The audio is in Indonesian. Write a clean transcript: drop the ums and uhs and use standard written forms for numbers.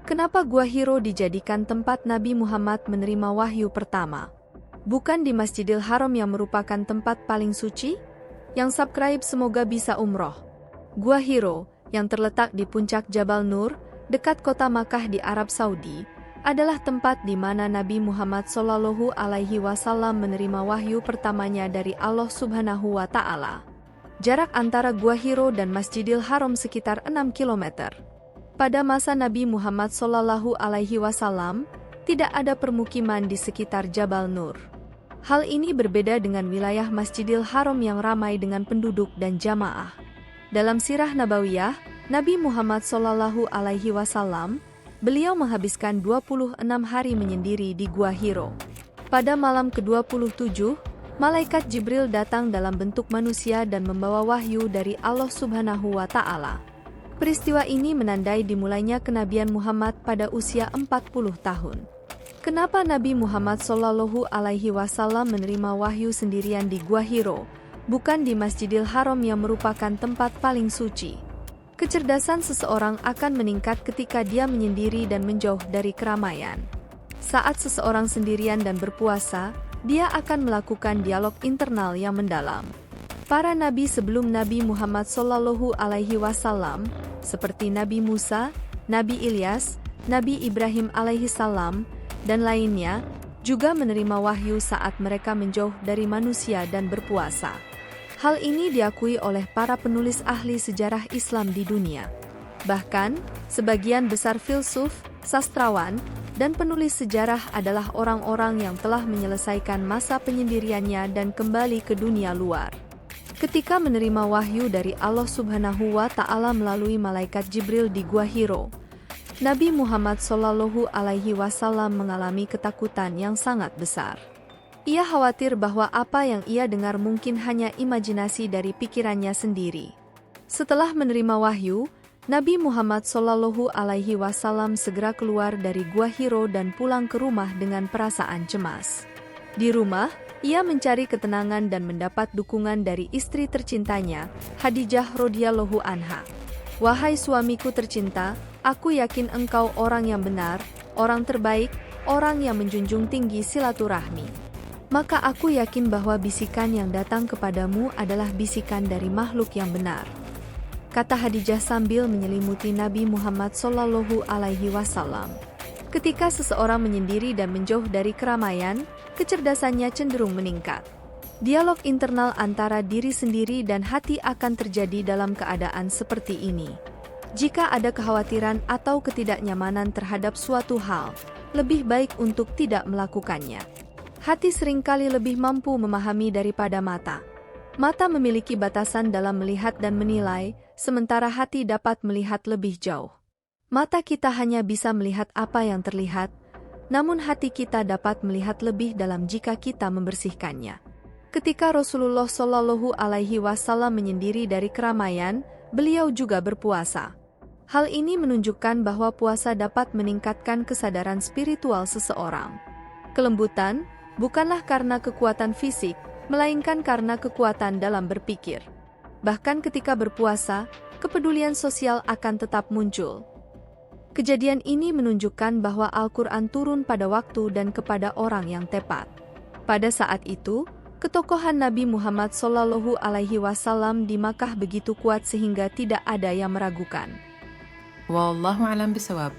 Kenapa Gua Hiro dijadikan tempat Nabi Muhammad menerima wahyu pertama? Bukan di Masjidil Haram yang merupakan tempat paling suci? Yang subscribe semoga bisa umroh. Gua Hiro, yang terletak di puncak Jabal Nur, dekat kota Makkah di Arab Saudi, adalah tempat di mana Nabi Muhammad SAW menerima wahyu pertamanya dari Allah Subhanahu wa Ta'ala. Jarak antara Gua Hiro dan Masjidil Haram sekitar 6 km. Pada masa Nabi Muhammad SAW, tidak ada permukiman di sekitar Jabal Nur. Hal ini berbeda dengan wilayah Masjidil Haram yang ramai dengan penduduk dan jamaah. Dalam sirah Nabawiyah, Nabi Muhammad SAW, beliau menghabiskan 26 hari menyendiri di Gua Hiro. Pada malam ke-27, malaikat Jibril datang dalam bentuk manusia dan membawa wahyu dari Allah Subhanahu wa Ta'ala. Peristiwa ini menandai dimulainya kenabian Muhammad pada usia 40 tahun. Kenapa Nabi Muhammad SAW menerima wahyu sendirian di Gua Hiro, bukan di Masjidil Haram yang merupakan tempat paling suci? Kecerdasan seseorang akan meningkat ketika dia menyendiri dan menjauh dari keramaian. Saat seseorang sendirian dan berpuasa, dia akan melakukan dialog internal yang mendalam. Para nabi sebelum Nabi Muhammad SAW, seperti Nabi Musa, Nabi Ilyas, Nabi Ibrahim alaihissalam, dan lainnya, juga menerima wahyu saat mereka menjauh dari manusia dan berpuasa. Hal ini diakui oleh para penulis ahli sejarah Islam di dunia. Bahkan, sebagian besar filsuf, sastrawan, dan penulis sejarah adalah orang-orang yang telah menyelesaikan masa penyendiriannya dan kembali ke dunia luar. Ketika menerima wahyu dari Allah Subhanahu wa Ta'ala melalui malaikat Jibril di Gua Hiro, Nabi Muhammad SAW mengalami ketakutan yang sangat besar. Ia khawatir bahwa apa yang ia dengar mungkin hanya imajinasi dari pikirannya sendiri. Setelah menerima wahyu, Nabi Muhammad SAW segera keluar dari Gua Hiro dan pulang ke rumah dengan perasaan cemas. Di rumah, ia mencari ketenangan dan mendapat dukungan dari istri tercintanya, Khadijah radhiyallahu anha. "Wahai suamiku tercinta, aku yakin engkau orang yang benar, orang terbaik, orang yang menjunjung tinggi silaturahmi. Maka aku yakin bahwa bisikan yang datang kepadamu adalah bisikan dari makhluk yang benar," kata Khadijah sambil menyelimuti Nabi Muhammad SAW. Ketika seseorang menyendiri dan menjauh dari keramaian, kecerdasannya cenderung meningkat. Dialog internal antara diri sendiri dan hati akan terjadi dalam keadaan seperti ini. Jika ada kekhawatiran atau ketidaknyamanan terhadap suatu hal, lebih baik untuk tidak melakukannya. Hati seringkali lebih mampu memahami daripada mata. Mata memiliki batasan dalam melihat dan menilai, sementara hati dapat melihat lebih jauh. Mata kita hanya bisa melihat apa yang terlihat, namun hati kita dapat melihat lebih dalam jika kita membersihkannya. Ketika Rasulullah SAW menyendiri dari keramaian, beliau juga berpuasa. Hal ini menunjukkan bahwa puasa dapat meningkatkan kesadaran spiritual seseorang. Kelembutan bukanlah karena kekuatan fisik, melainkan karena kekuatan dalam berpikir. Bahkan ketika berpuasa, kepedulian sosial akan tetap muncul. Kejadian ini menunjukkan bahwa Al-Quran turun pada waktu dan kepada orang yang tepat. Pada saat itu, ketokohan Nabi Muhammad SAW di Makkah begitu kuat sehingga tidak ada yang meragukan. Wallahu a'lam bishawab.